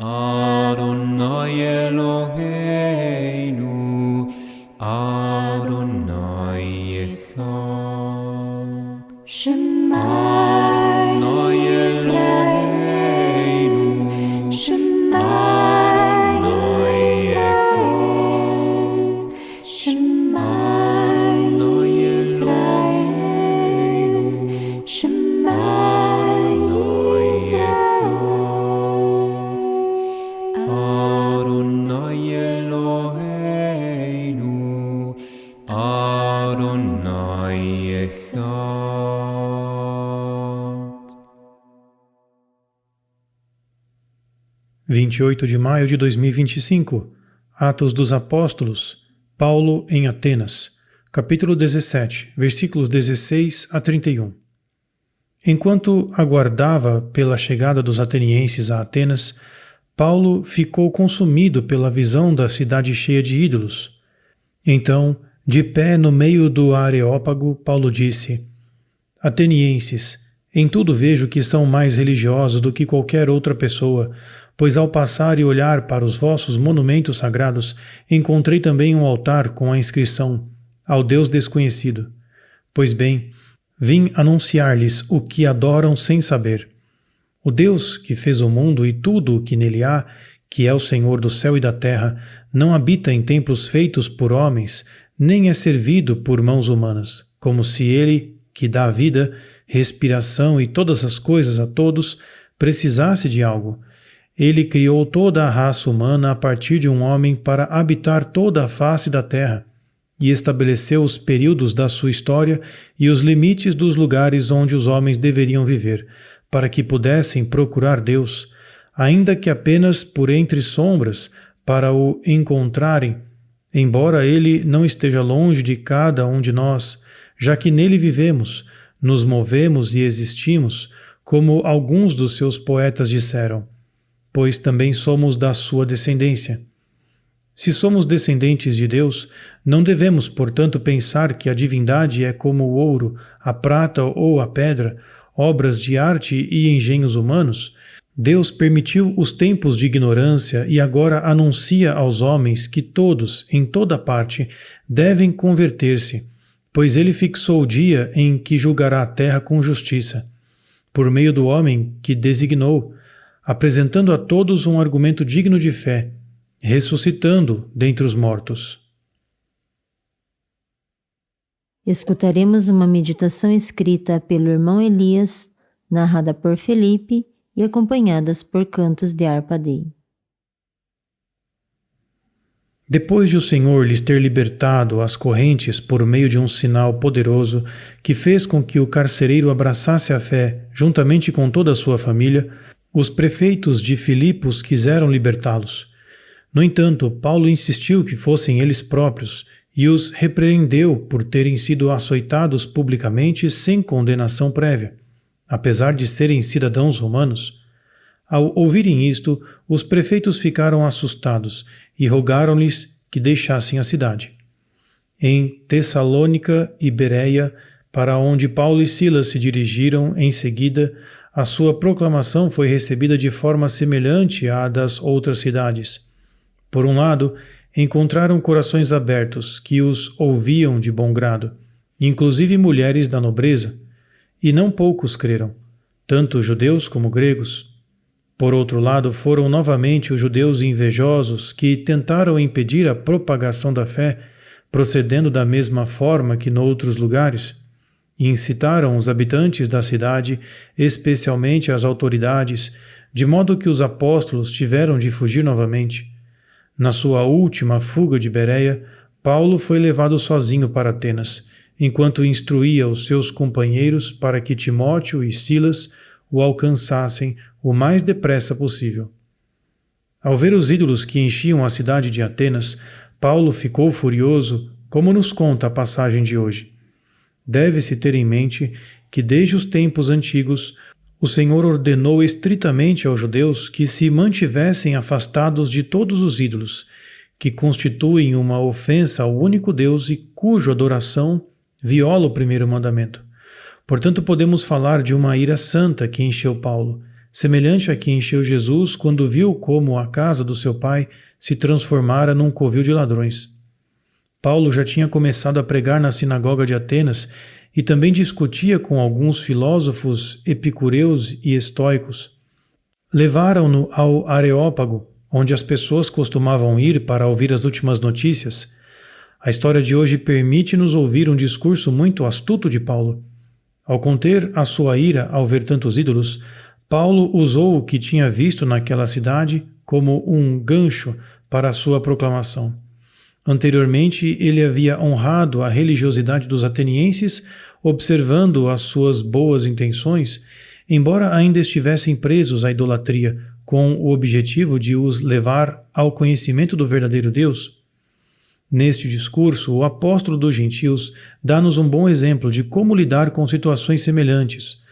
Adonai Eloheinu, Adonai Echad. Shema Adonai Yisrael, Eloheinu, Shema Adonai Yisrael, Shema Yisrael, Shema Yisrael. Adonai Eloheinu, Adonai Echad. 28 de maio de 2025. Atos dos Apóstolos. Paulo em Atenas. Capítulo 17, versículos 16 a 31. Enquanto aguardava pela chegada dos atenienses a Atenas, Paulo ficou consumido pela visão da cidade cheia de ídolos. Então, de pé no meio do Areópago, Paulo disse: Atenienses, em tudo vejo que são mais religiosos do que qualquer outra pessoa, pois ao passar e olhar para os vossos monumentos sagrados, encontrei também um altar com a inscrição: Ao Deus desconhecido. Pois bem, vim anunciar-lhes o que adoram sem saber. O Deus que fez o mundo e tudo o que nele há, que é o Senhor do céu e da terra, não habita em templos feitos por homens, nem é servido por mãos humanas, como se ele, que dá a vida, respiração e todas as coisas a todos, precisasse de algo. Ele criou toda a raça humana a partir de um homem para habitar toda a face da terra, e estabeleceu os períodos da sua história e os limites dos lugares onde os homens deveriam viver, para que pudessem procurar Deus, ainda que apenas por entre sombras, para o encontrarem, embora ele não esteja longe de cada um de nós, já que nele vivemos, nos movemos e existimos, como alguns dos seus poetas disseram, pois também somos da sua descendência. Se somos descendentes de Deus, não devemos, portanto, pensar que a divindade é como o ouro, a prata ou a pedra, obras de arte e engenhos humanos. Deus permitiu os tempos de ignorância e agora anuncia aos homens que todos, em toda parte, devem converter-se, pois ele fixou o dia em que julgará a terra com justiça, por meio do homem que designou, apresentando a todos um argumento digno de fé, ressuscitando dentre os mortos. Escutaremos uma meditação escrita pelo irmão Elias, narrada por Felipe e acompanhadas por cantos de harpa dele. Depois de o Senhor lhes ter libertado as correntes por meio de um sinal poderoso que fez com que o carcereiro abraçasse a fé juntamente com toda a sua família, os prefeitos de Filipos quiseram libertá-los. No entanto, Paulo insistiu que fossem eles próprios e os repreendeu por terem sido açoitados publicamente sem condenação prévia, apesar de serem cidadãos romanos. Ao ouvirem isto, os prefeitos ficaram assustados e rogaram-lhes que deixassem a cidade. Em Tessalônica e Bereia, para onde Paulo e Silas se dirigiram em seguida, a sua proclamação foi recebida de forma semelhante à das outras cidades. Por um lado, encontraram corações abertos que os ouviam de bom grado, inclusive mulheres da nobreza, e não poucos creram, tanto judeus como gregos. Por outro lado, foram novamente os judeus invejosos que tentaram impedir a propagação da fé, procedendo da mesma forma que noutros lugares, e incitaram os habitantes da cidade, especialmente as autoridades, de modo que os apóstolos tiveram de fugir novamente. Na sua última fuga de Bereia, Paulo foi levado sozinho para Atenas, enquanto instruía os seus companheiros para que Timóteo e Silas o alcançassem o mais depressa possível. Ao ver os ídolos que enchiam a cidade de Atenas, Paulo ficou furioso, como nos conta a passagem de hoje. Deve-se ter em mente que desde os tempos antigos o Senhor ordenou estritamente aos judeus que se mantivessem afastados de todos os ídolos, que constituem uma ofensa ao único Deus e cuja adoração viola o primeiro mandamento. Portanto, podemos falar de uma ira santa que encheu Paulo, semelhante à que encheu Jesus quando viu como a casa do seu pai se transformara num covil de ladrões. Paulo já tinha começado a pregar na sinagoga de Atenas e também discutia com alguns filósofos epicureus e estoicos. Levaram-no ao Areópago, onde as pessoas costumavam ir para ouvir as últimas notícias. A história de hoje permite-nos ouvir um discurso muito astuto de Paulo. Ao conter a sua ira ao ver tantos ídolos, Paulo usou o que tinha visto naquela cidade como um gancho para a sua proclamação. Anteriormente, ele havia honrado a religiosidade dos atenienses, observando as suas boas intenções, embora ainda estivessem presos à idolatria, com o objetivo de os levar ao conhecimento do verdadeiro Deus. Neste discurso, o apóstolo dos gentios dá-nos um bom exemplo de como lidar com situações semelhantes.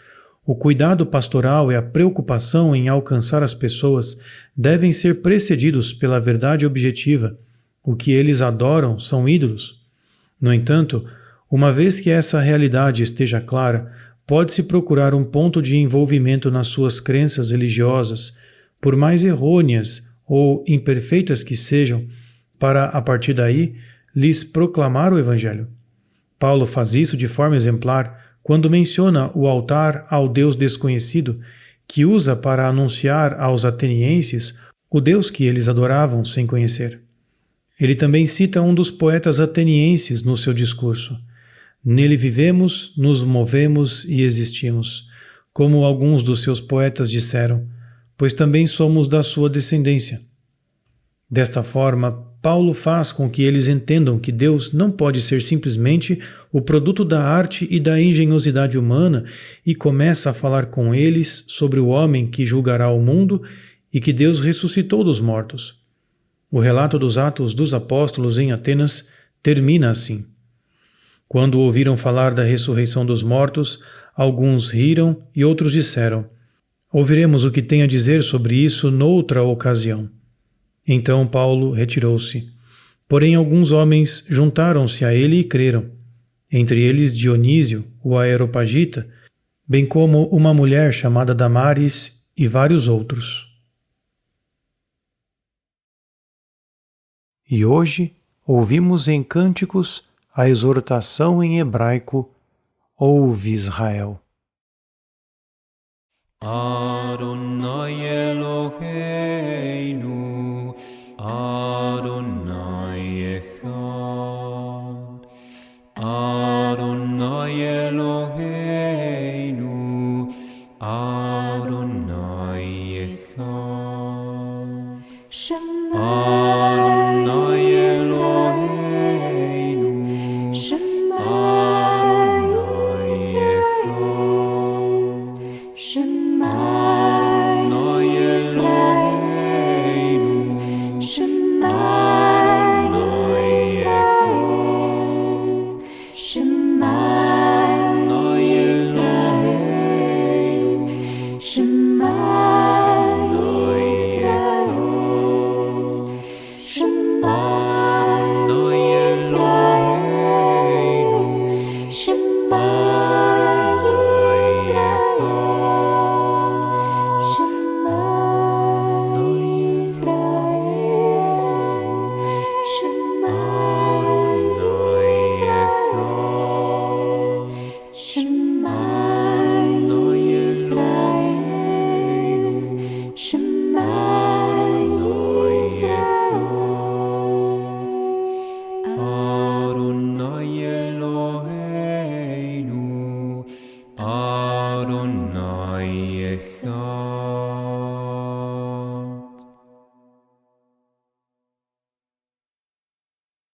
O cuidado pastoral e a preocupação em alcançar as pessoas devem ser precedidos pela verdade objetiva. O que eles adoram são ídolos. No entanto, uma vez que essa realidade esteja clara, pode-se procurar um ponto de envolvimento nas suas crenças religiosas, por mais errôneas ou imperfeitas que sejam, para, a partir daí, lhes proclamar o Evangelho. Paulo faz isso de forma exemplar quando menciona o altar ao Deus desconhecido, que usa para anunciar aos atenienses o Deus que eles adoravam sem conhecer. Ele também cita um dos poetas atenienses no seu discurso. Nele vivemos, nos movemos e existimos, como alguns dos seus poetas disseram, pois também somos da sua descendência. Desta forma, Paulo faz com que eles entendam que Deus não pode ser simplesmente o produto da arte e da engenhosidade humana e começa a falar com eles sobre o homem que julgará o mundo e que Deus ressuscitou dos mortos. O relato dos Atos dos Apóstolos em Atenas termina assim. Quando ouviram falar da ressurreição dos mortos, alguns riram e outros disseram: ouviremos o que tem a dizer sobre isso noutra ocasião. Então Paulo retirou-se. Porém alguns homens juntaram-se a ele e creram, entre eles Dionísio, o Areopagita, bem como uma mulher chamada Damaris e vários outros. E hoje ouvimos em cânticos a exortação em hebraico: Ouve Israel. Adonai Eloheinu, Adonai Echad. Adonai Eloheinu, Adonai Echad. Adonai Eloheinu, Adonai Echad. Adonai Eloheinu, Adonai Echad. Adonai Eloheinu, Adonai Echad. Adonai Eloheinu, Adonai Echad.